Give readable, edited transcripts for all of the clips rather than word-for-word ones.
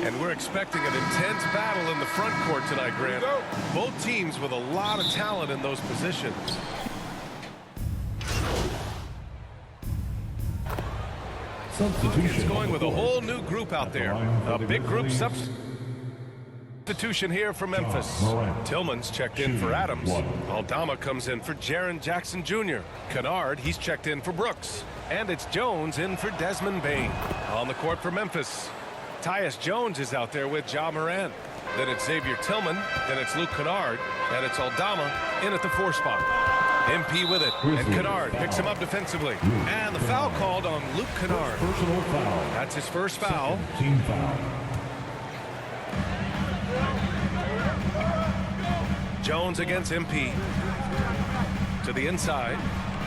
And we're expecting an intense battle in the front court tonight, Grant. Both teams with a lot of talent in those positions. It's going with a whole new group out there. A big group substitution here for Memphis. Tillman's checked in for Adams. Aldama comes in for Jaren Jackson Jr. Kennard, he's checked in for Brooks. And it's Jones in for Desmond Bain. On the court for Memphis, Tyus Jones is out there with Ja Morant. Then it's Xavier Tillman. Then it's Luke Kennard. And it's Aldama in at the 4 spot. MP with it, and Kennard picks him up defensively. And the foul called on Luke Kennard. That's his first foul. Team foul. Jones against MP. To the inside.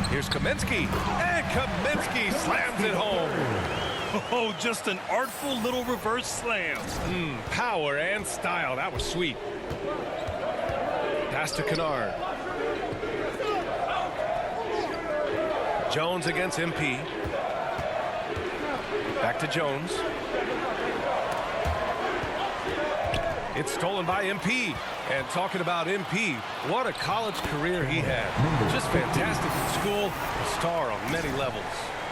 Here's Kaminsky. And Kaminsky slams it home. Oh, just an artful little reverse slam. Power and style. That was sweet. Pass to Kennard. Jones against MP. Back to Jones. It's stolen by MP. And talking about MP, what a college career he had. Just fantastic in school, a star on many levels.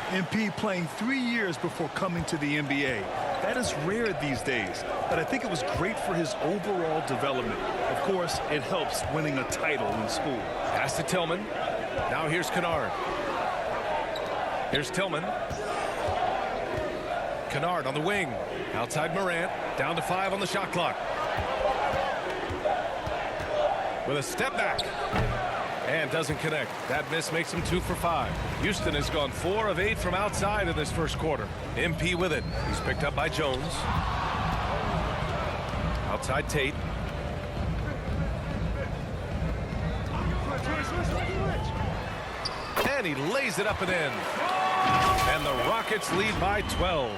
MP playing 3 years before coming to the NBA. That is rare these days, but I think it was great for his overall development. Of course, it helps winning a title in school. Pass to Tillman. Now here's Kennard. Here's Tillman. Kennard on the wing. Outside Morant. Down to 5 on the shot clock. With a step back. And doesn't connect. That miss makes him 2 for 5. Houston has gone 4 of 8 from outside in this first quarter. MP with it. He's picked up by Jones. Outside Tate. And he lays it up and in. And the Rockets lead by 12.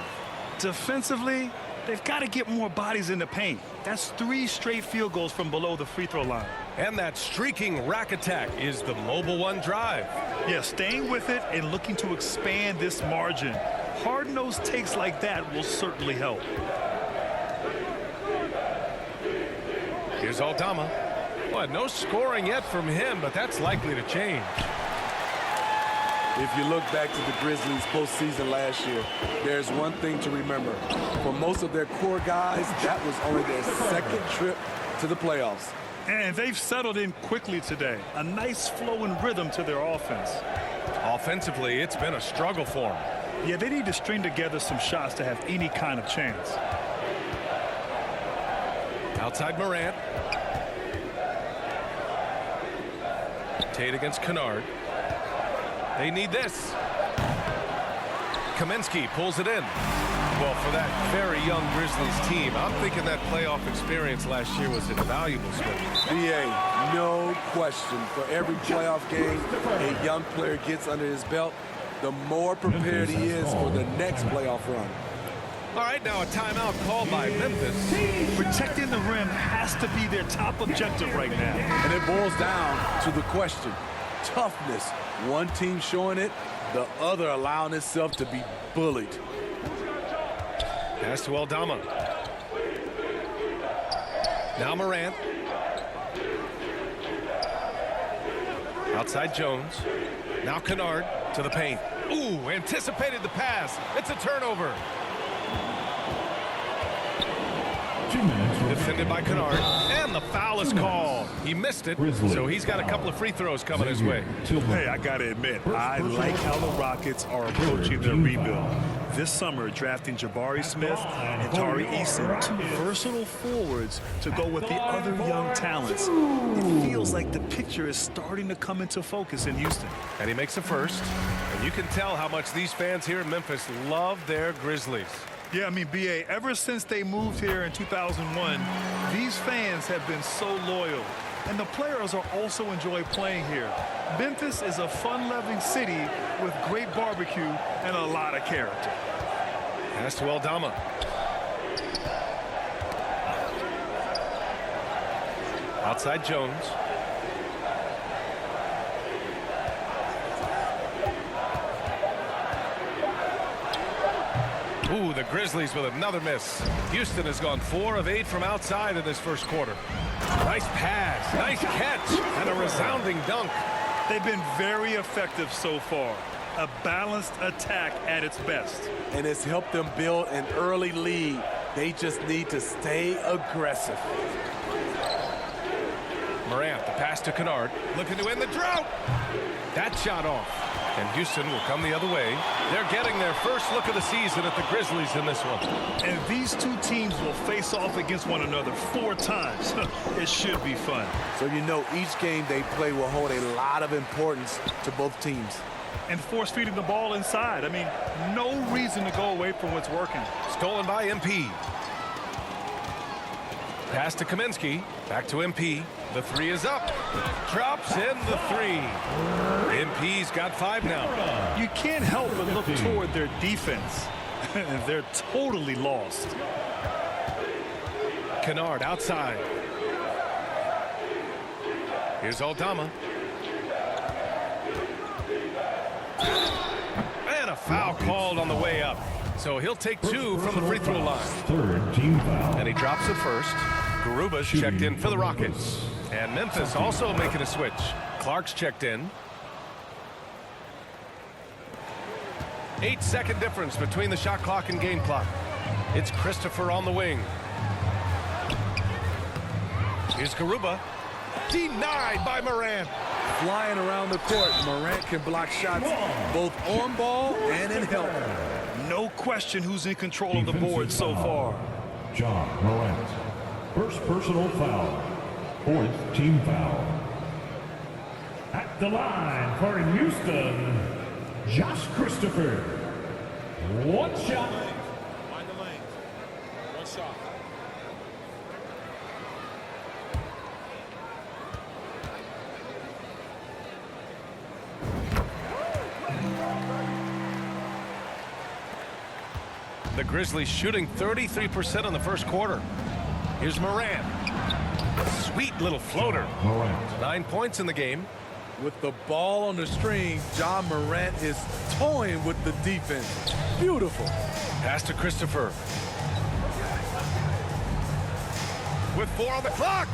Defensively, they've got to get more bodies in the paint. That's 3 straight field goals from below the free throw line. And that streaking rack attack is the mobile one drive. Yeah, staying with it and looking to expand this margin. Hard-nosed takes like that will certainly help. Here's Aldama. Well, no scoring yet from him, but that's likely to change. If you look back to the Grizzlies postseason last year, there's one thing to remember. For most of their core guys, that was only their second trip to the playoffs. And they've settled in quickly today. A nice flow and rhythm to their offense. Offensively, it's been a struggle for them. Yeah, they need to string together some shots to have any kind of chance. Outside Morant. Tate against Kennard. They need this. Kaminsky pulls it in. Well, for that very young Grizzlies team, I'm thinking that playoff experience last year was invaluable. BA, no question. For every playoff game a young player gets under his belt, the more prepared he is for the next playoff run. All right, now a timeout called by Memphis. Protecting the rim has to be their top objective right now. And it boils down to the question. Toughness. One team showing it, the other allowing itself to be bullied. Pass to Aldama. Now Morant. Outside Jones. Now Kennard to the paint. Ooh, anticipated the pass. It's a turnover. Defended by Kennard. And the foul is called. He missed it, so he's got a couple of free throws coming his way. Hey, I got to admit, I like how the Rockets are approaching their rebuild. This summer, drafting Jabari Smith and Tari Eason, 2 versatile forwards to go with the other young talents. It feels like the picture is starting to come into focus in Houston. And he makes the first. And you can tell how much these fans here in Memphis love their Grizzlies. Yeah, I mean, B.A., ever since they moved here in 2001, these fans have been so loyal. And the players are also enjoy playing here. Memphis is a fun-loving city with great barbecue and a lot of character. Pass to Aldama. Outside Jones. Ooh, the Grizzlies with another miss. Houston has gone 4 of 8 from outside in this first quarter. Nice pass, nice catch, and a resounding dunk. They've been very effective so far. A balanced attack at its best. And it's helped them build an early lead. They just need to stay aggressive. Morant, the pass to Kennard, looking to end the drought. That shot off. And Houston will come the other way. They're getting their first look of the season at the Grizzlies in this one. And these two teams will face off against one another 4 times. It should be fun. So you know each game they play will hold a lot of importance to both teams. And force feeding the ball inside. I mean, no reason to go away from what's working. Stolen by MP. Pass to Kaminsky. Back to MP. The 3 is up. Drops in the 3. MP's got 5 now. You can't help but look toward their defense. They're totally lost. Kennard outside. Here's Aldama. And a foul called on the way up. So he'll take 2 from the free throw line. Third team foul. And he drops it first. Garuba's checked in for the Rockets. And Memphis also making a switch. Clark's checked in. 8-second difference between the shot clock and game clock. It's Christopher on the wing. Here's Garuba. Denied by Morant. Flying around the court, Morant can block shots both on ball and in help. No question who's in control of the board so far. John Morant. First personal foul. Fourth team foul. At the line for Houston, Josh Christopher. One shot. Find the lane. One shot. The Grizzlies shooting 33% in the first quarter. Here's Morant. Sweet little floater. Morant. 9 points in the game. With the ball on the string, John Morant is toying with the defense. Beautiful. Pass to Christopher. With 4 on the clock.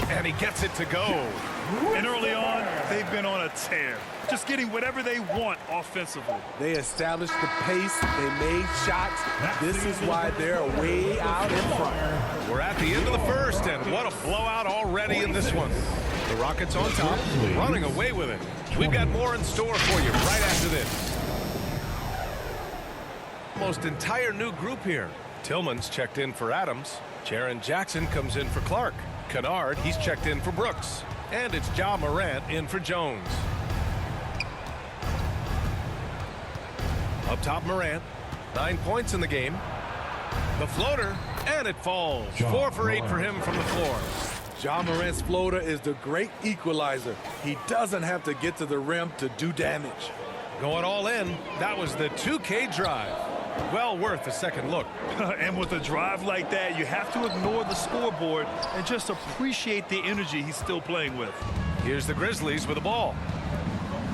And he gets it to go. And early on, they've been on a tear. Just getting whatever they want offensively. They established the pace. They made shots. This is why they're way out in front. We're at the end of the first, and what a blowout already in this one. The Rockets on top, running away with it. We've got more in store for you right after this. Almost entire new group here. Tillman's checked in for Adams. Jaren Jackson comes in for Clark. Kennard, he's checked in for Brooks. And it's Ja Morant in for Jones. Up top, Morant. 9 points in the game. The floater, and it falls. 4 for 8 for him from the floor. Ja Morant's floater is the great equalizer. He doesn't have to get to the rim to do damage. Going all in, that was the 2K drive. Well worth a second look. And with a drive like that, you have to ignore the scoreboard and just appreciate the energy he's still playing with. Here's the Grizzlies with the ball.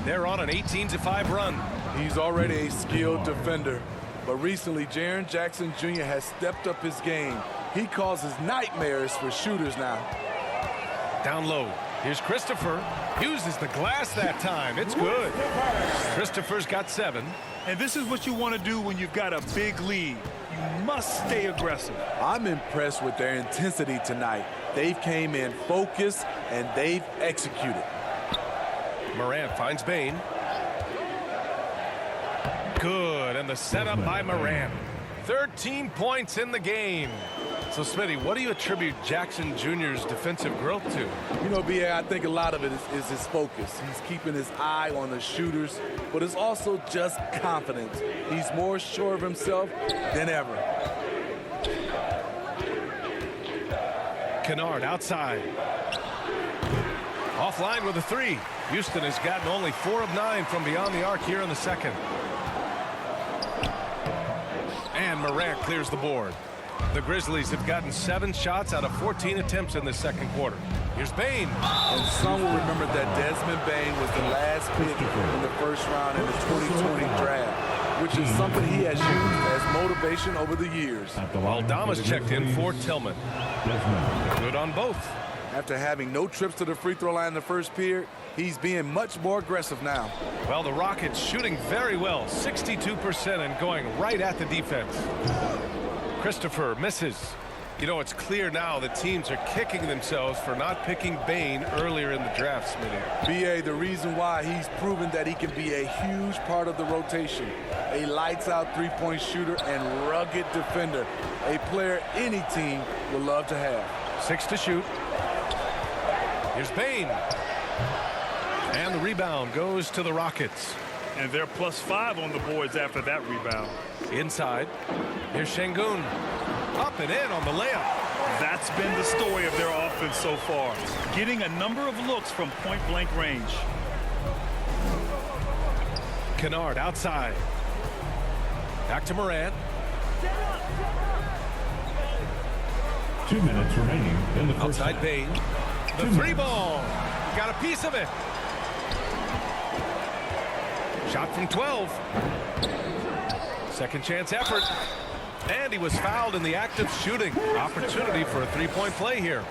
They're on an 18-5 run. He's already a skilled defender, but recently Jaren Jackson Jr. has stepped up his game. He causes nightmares for shooters now. Down low. Here's Christopher. Uses the glass that time. It's good. Christopher's got 7. And this is what you want to do when you've got a big lead. You must stay aggressive. I'm impressed with their intensity tonight. They've came in focused and they've executed. Morant finds Bane. Good, and the setup by Morant. 13 points in the game. So, Smitty, what do you attribute Jackson Jr.'s defensive growth to? You know, B.A., I think a lot of it is his focus. He's keeping his eye on the shooters, but it's also just confidence. He's more sure of himself than ever. Kennard outside. Offline with a 3. Houston has gotten only 4 of 9 from beyond the arc here in the second. And Morant clears the board. The Grizzlies have gotten 7 shots out of 14 attempts in this second quarter. Here's Bane. And some will remember that Desmond Bane was the last pick in the first round in the 2020 draft. which is something he has used as motivation over the years. Aldama's checked in for Tillman. Good on both. After having no trips to the free throw line in the first period, he's being much more aggressive now. Well, the Rockets shooting very well, 62% and going right at the defense. Christopher misses. You know, it's clear now that teams are kicking themselves for not picking Bane earlier in the draft, Smitty. B.A., the reason why he's proven that he can be a huge part of the rotation. A lights-out three-point shooter and rugged defender. A player any team would love to have. 6 to shoot. Here's Bane. And the rebound goes to the Rockets. And they're +5 on the boards after that rebound. Inside. Here's Şengün. Up and in on the layup. That's been the story of their offense so far. Getting a number of looks from point-blank range. Kennard outside. Back to Morant. 2 minutes remaining in the first Outside half. Bane. The three ball. Got a piece of it. Shot from 12. Second chance effort. And he was fouled in the act of shooting. Opportunity for a three-point play here.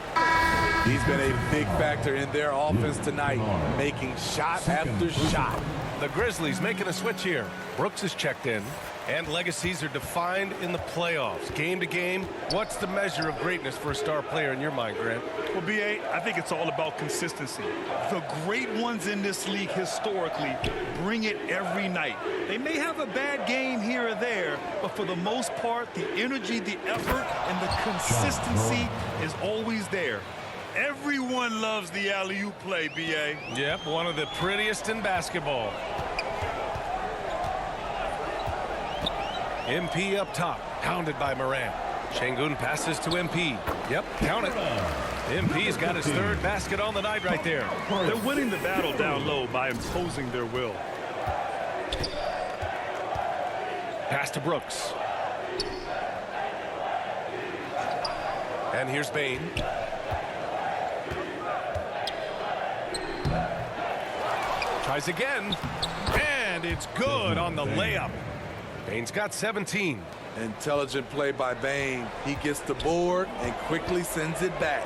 He's been a big factor in their offense tonight, making shot after shot. The Grizzlies making a switch here. Brooks is checked in. And legacies are defined in the playoffs. Game to game, what's the measure of greatness for a star player in your mind, Grant? Well, B.A., I think it's all about consistency. The great ones in this league historically bring it every night. They may have a bad game here or there, but for the most part, the energy, the effort, and the consistency is always there. Everyone loves the alley-oop play, B.A. Yep, one of the prettiest in basketball. MP up top, pounded by Morant. Şengün passes to MP. Yep, count it. MP's got his third basket on the night right there. They're winning the battle down low by imposing their will. Pass to Brooks. And here's Bane. Tries again. And it's good on the layup. Bane's got 17. Intelligent play by Bane. He gets the board and quickly sends it back.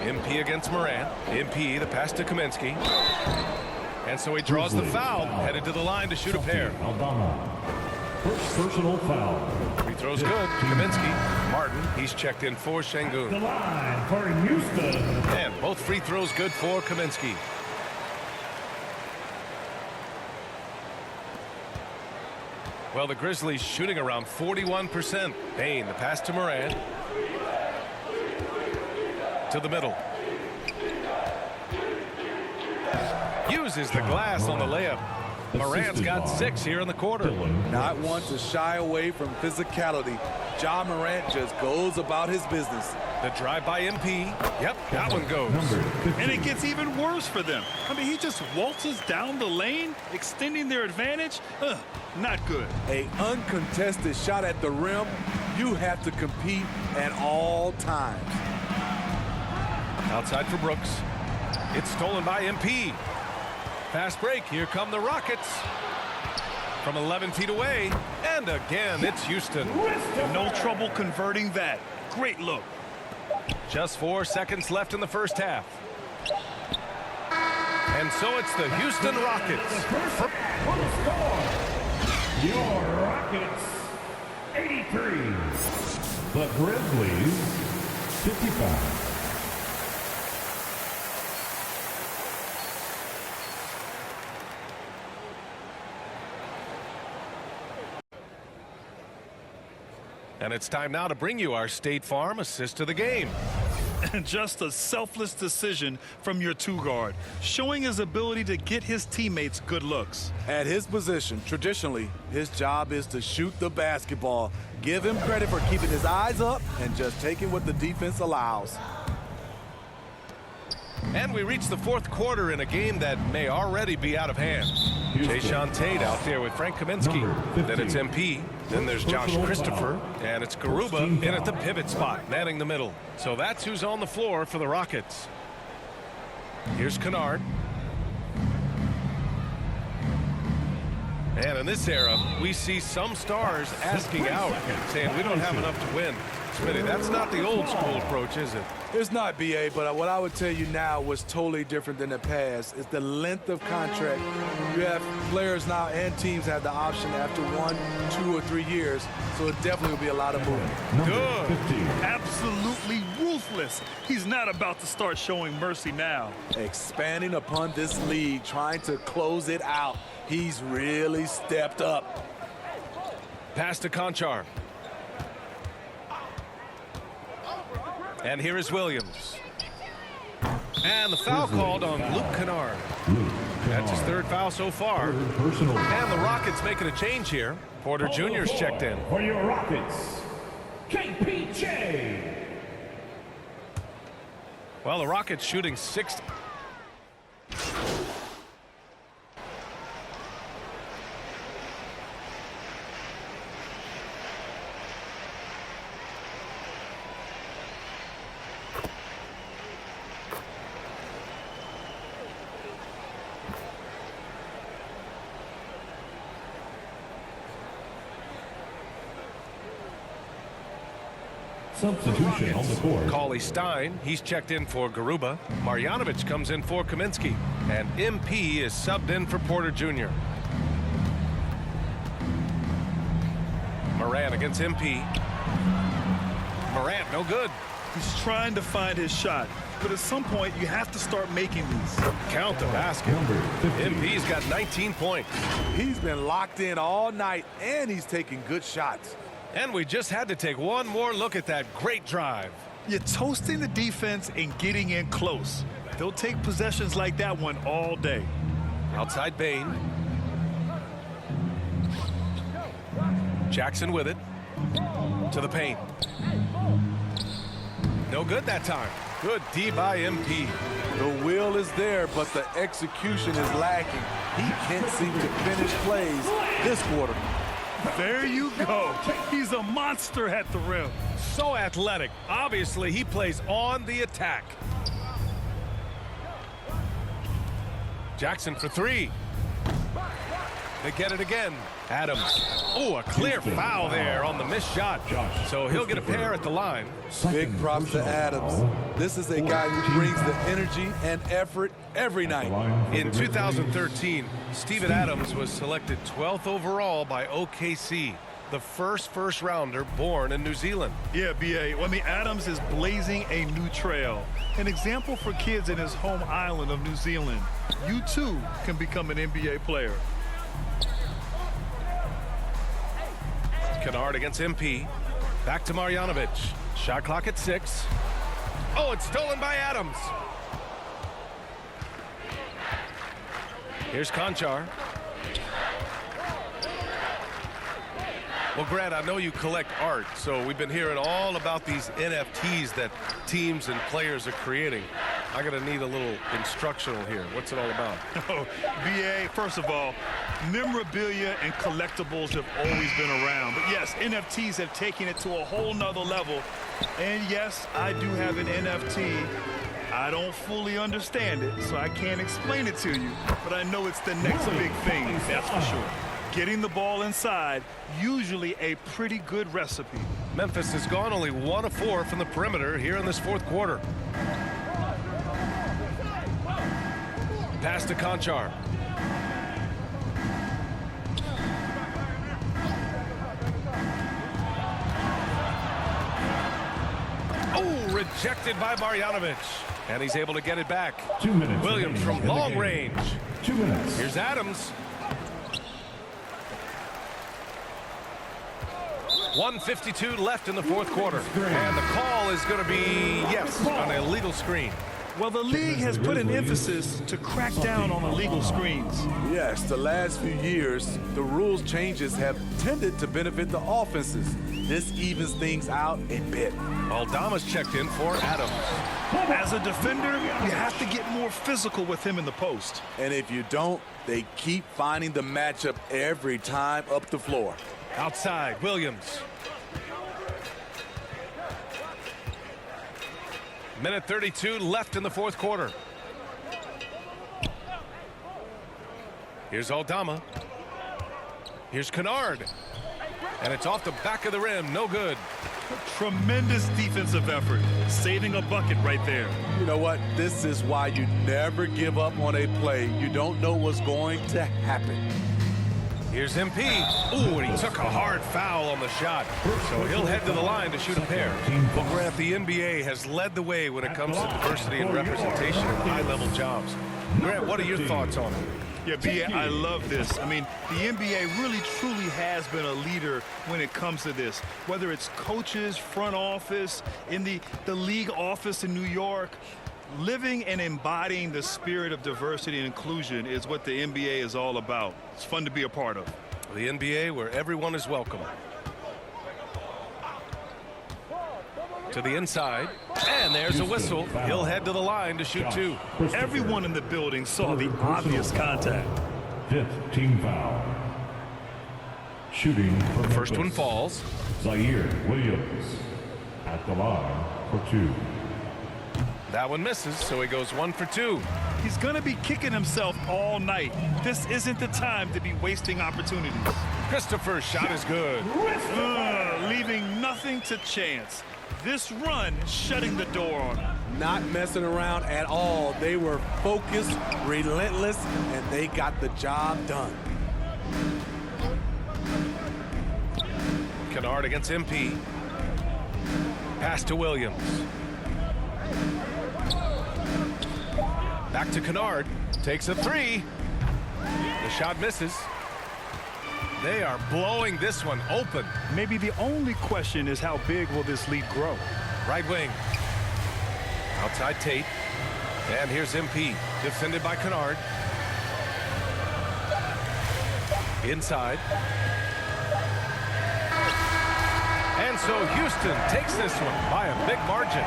MP against Morant. MP, the pass to Kaminsky. And so he draws the foul, headed to the line to shoot a pair. Aldama. First personal foul. Free throw's good. Kaminsky. Martin, he's checked in for The Şengün. line for Houston. And both free throws good for Kaminsky. Well, the Grizzlies shooting around 41%. Bane, the pass to Morant. To the middle. Uses the glass on the layup. Morant's got 6 here in the quarter. Not one to shy away from physicality. Ja Morant just goes about his business. The drive by MP. Yep, that one goes. And it gets even worse for them. I mean, he just waltzes down the lane, extending their advantage. Not good. A uncontested shot at the rim, you have to compete at all times. Outside for Brooks. It's stolen by MP. Fast break. Here come the Rockets. From 11 feet away. And again, it's Houston. No trouble converting that. Great look. Just 4 seconds left in the first half. And so it's the Houston Rockets. Your Rockets, 83. The Grizzlies, 55. And it's time now to bring you our State Farm assist of the game. And just a selfless decision from your two-guard, showing his ability to get his teammates good looks. At his position, traditionally, his job is to shoot the basketball. Give him credit for keeping his eyes up and just taking what the defense allows. And we reach the fourth quarter in a game that may already be out of hand. Jayshawn Tate out there with Frank Kaminsky. Then it's MP. Then there's Josh Christopher. And it's Garuba in at the pivot spot, manning the middle. So that's who's on the floor for the Rockets. Here's Kennard. in this era, we see some stars asking out, saying we don't have enough to win. Smitty, that's not the old school approach, is it? It's not, BA, but what I would tell you now was totally different than the past. It's the length of contract. You have players now and teams have the option after 1, 2, or 3 years, so it definitely will be a lot of movement. Good. Absolutely ruthless. He's not about to start showing mercy now. Expanding upon this league, trying to close it out. He's really stepped up. Pass to Conchar. And here is Williams. And the foul called on Luke Kennard. That's his 3rd foul so far. And the Rockets making a change here. Porter Jr.'s checked in. For your Rockets, KPJ. Well, the Rockets shooting 6. Substitution on the court. Cauley Stein, he's checked in for Garuba. Marjanovic comes in for Kaminsky. And MP is subbed in for Porter Jr. Morant against MP. Morant, no good. He's trying to find his shot, but at some point you have to start making these. Count the basket. MP's got 19 points. He's been locked in all night, and he's taking good shots. And we just had to take one more look at that great drive. You're toasting the defense and getting in close. They'll take possessions like that one all day. Outside Bain. Jackson with it. To the paint. No good that time. Good D by MP. The will is there, but the execution is lacking. He can't seem to finish plays this quarter. There you go. He's a monster at the rim. So athletic. Obviously, he plays on the attack. Jackson for 3. They get it again. Adams. Oh, a clear foul there on the missed shot. So he'll get a pair at the line. Big props to Adams. This is a guy who brings the energy and effort every night. In 2013, Steven Adams was selected 12th overall by OKC, the first rounder born in New Zealand. Yeah, BA. I mean, Adams is blazing a new trail. An example for kids in his home island of New Zealand. You, too, can become an NBA player. Kennard against MP. Back to Marjanovic. Shot clock at 6. Oh, it's stolen by Adams. Here's Conchar. Well, Grant, I know you collect art, so we've been hearing all about these NFTs that teams and players are creating. I'm going to need a little instructional here. What's it all about? Oh, BA, first of all, memorabilia and collectibles have always been around. But yes, NFTs have taken it to a whole nother level. And yes, I do have an NFT. I don't fully understand it, so I can't explain it to you. But I know it's the next big thing, that's for sure. Getting the ball inside, usually a pretty good recipe. Memphis has gone only 1 of 4 from the perimeter here in this 4th quarter. Pass to Conchar. Oh, rejected by Marjanovic. And he's able to get it back. 2 minutes. Williams from long range. 2 minutes. Here's Adams. 1:52 left in the 4th quarter. And the call is going to be, yes, on a illegal screen. Well, the league has put an emphasis to crack down on illegal screens. Yes, the last few years, the rules changes have tended to benefit the offenses. This evens things out a bit. Aldama's checked in for Adams. As a defender, you have to get more physical with him in the post. And if you don't, they keep finding the matchup every time up the floor. Outside, Williams. Minute 32 left in the 4th quarter. Here's Aldama. Here's Kennard. And it's off the back of the rim. No good. Tremendous defensive effort. Saving a bucket right there. You know what? This is why you never give up on a play. You don't know what's going to happen. Here's MP. Ooh, and he took a hard foul on the shot. So he'll head to the line to shoot a pair. Well, Grant, the NBA has led the way when it comes to diversity and representation in high-level jobs. Grant, what are your thoughts on it? Yeah, B.A., I love this. I mean, the NBA really, truly has been a leader when it comes to this. Whether it's coaches, front office, in the league office in New York, living and embodying the spirit of diversity and inclusion is what the NBA is all about. It's fun to be a part of. The NBA where everyone is welcome. To the inside, and there's a whistle. He'll head to the line to shoot two. Everyone in the building saw the obvious contact. 5th team foul. Shooting for First one Memphis. falls. Zaire Williams at the line for 2. That one misses, so he goes 1 for 2. He's going to be kicking himself all night. This isn't the time to be wasting opportunities. Christopher's shot is good. Leaving nothing to chance. This run shutting the door on him. Not messing around at all. They were focused, relentless, and they got the job done. Kennard against MP. Pass to Williams. Back to Kennard. Takes a 3. The shot misses. They are blowing this one open. Maybe the only question is how big will this lead grow? Right wing. Outside Tate. And here's MP. Defended by Kennard. Inside. And so Houston takes this one by a big margin.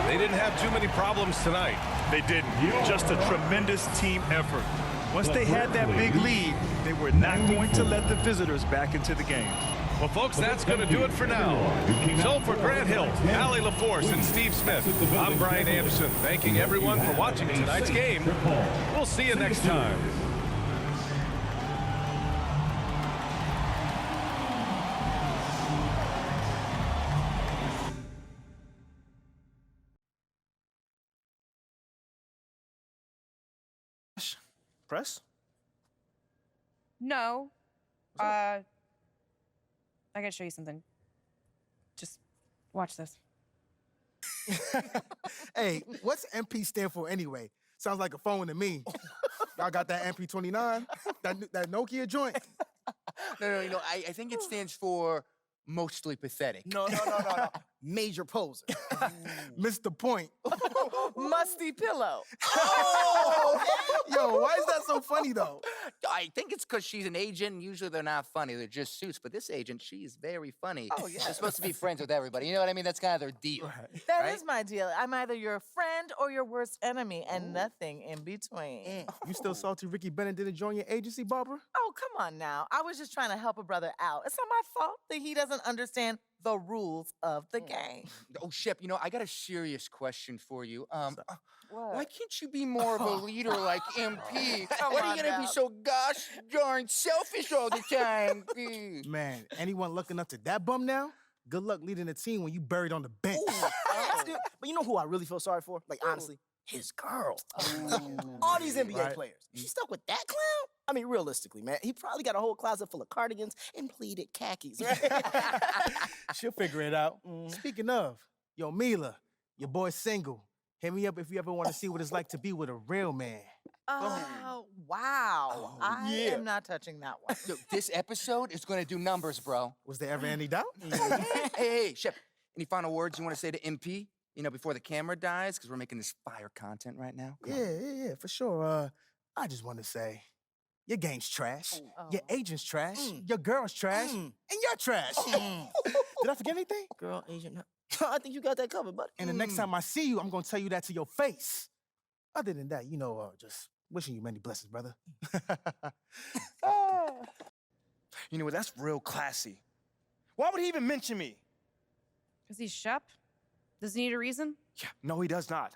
They didn't have too many problems tonight. They didn't. Just a tremendous team effort. Once they had that big lead, they were not going to let the visitors back into the game. Well, folks, that's going to do it for now. So for Grant Hill, Allie LaForce, and Steve Smith, I'm Brian Anderson, thanking everyone for watching tonight's game. We'll see you next time. Press? No. I gotta show you something. Just watch this. Hey, what's MP stand for anyway? Sounds like a phone to me. Y'all got that MP29? That Nokia joint? No, I think it stands for mostly pathetic. No. Major poser. Missed the point. Musty pillow. Yo, why is that so funny, though? I think it's because she's an agent, and usually they're not funny. They're just suits. But this agent, she's very funny. Oh, yeah. They're supposed to be friends with everybody. You know what I mean? That's kind of their deal. That is my deal. I'm either your friend or your worst enemy, and nothing in between. You still salty Ricky Bennett didn't join your agency, Barbara? Oh, come on now. I was just trying to help a brother out. It's not my fault that he doesn't understand the rules of the game. Oh, Shep, I got a serious question for you. Why can't you be more of a leader like MP? Why are you gonna be so gosh darn selfish all the time? Man, anyone looking up to that bum now? Good luck leading the team when you buried on the bench. That's good. But you know who I really feel sorry for? Like, honestly, his girl. All these NBA players. She stuck with that clown? I mean, realistically, man, he probably got a whole closet full of cardigans and pleated khakis. She'll figure it out. Speaking of, yo, Mila, your boy's single. Hit me up if you ever want to see what it's like to be with a real man. Oh, wow. I am not touching that one. Look, this episode is gonna do numbers, bro. Was there ever any doubt? Hey, Shep, any final words you want to say to MP? Before the camera dies, because we're making this fire content right now. Come on. Yeah, for sure. I just want to say, your game's trash. Your agent's trash. Your girl's trash. And you're trash. Did I forget anything? Girl, agent. I think you got that covered, buddy. And the next time I see you, I'm going to tell you that to your face. Other than that, just wishing you many blessings, brother. You know what? That's real classy. Why would he even mention me? Because he's Shep? Does he need a reason? Yeah, no, he does not.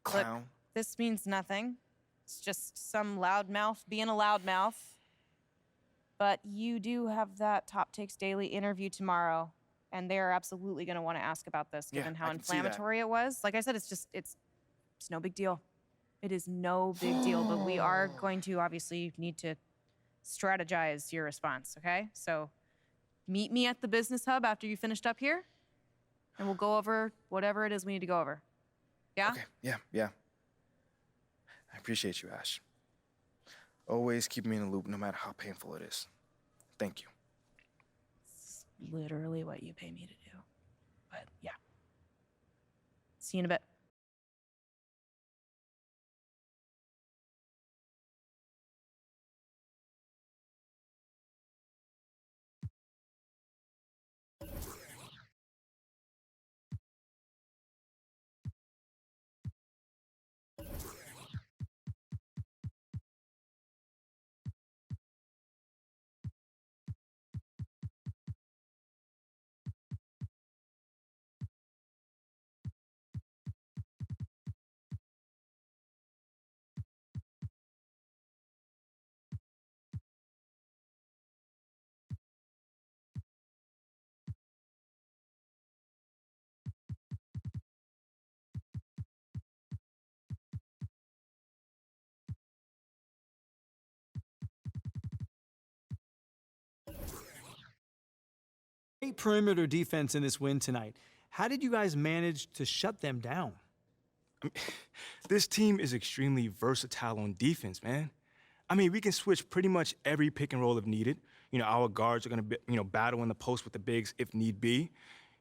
Clown. Look, this means nothing. It's just some loudmouth being a loudmouth. But you do have that Top Takes Daily interview tomorrow, and they are absolutely going to want to ask about this, given how I can see that. inflammatory it was. Like I said, it's no big deal. It is no big deal, but we are going to obviously need to strategize your response, okay? So meet me at the business hub after you finished up here, and we'll go over whatever it is we need to go over. Yeah? Okay, yeah. I appreciate you, Ash. Always keep me in the loop, no matter how painful it is. Thank you. It's literally what you pay me to do. But yeah. See you in a bit. Great perimeter defense in this win tonight. How did you guys manage to shut them down? This team is extremely versatile on defense, man. I mean, we can switch pretty much every pick and roll if needed. You know, our guards are going to, battle in the post with the bigs if need be.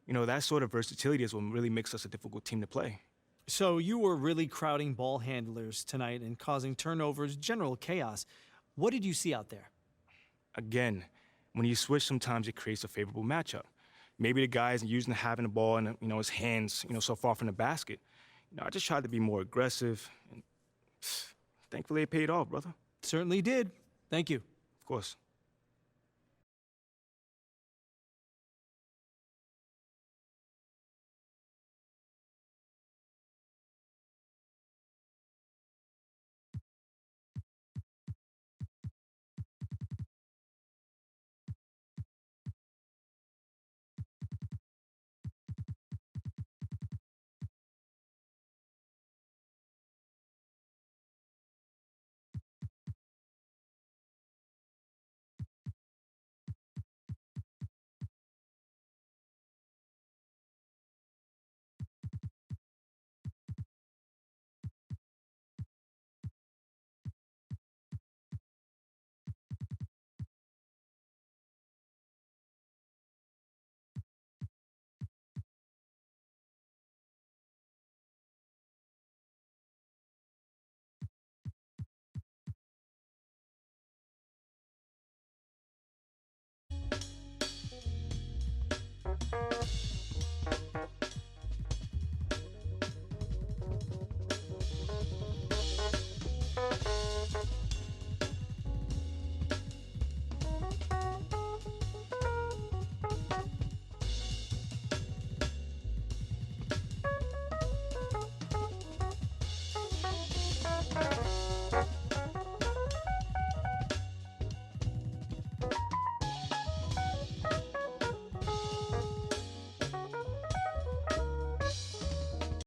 You know, that sort of versatility is what really makes us a difficult team to play. So you were really crowding ball handlers tonight and causing turnovers, general chaos. What did you see out there? Again, when you switch, sometimes it creates a favorable matchup. Maybe the guy isn't used to having the ball in, his hands, so far from the basket. I just tried to be more aggressive, and thankfully it paid off, brother. Certainly did. Thank you. Of course.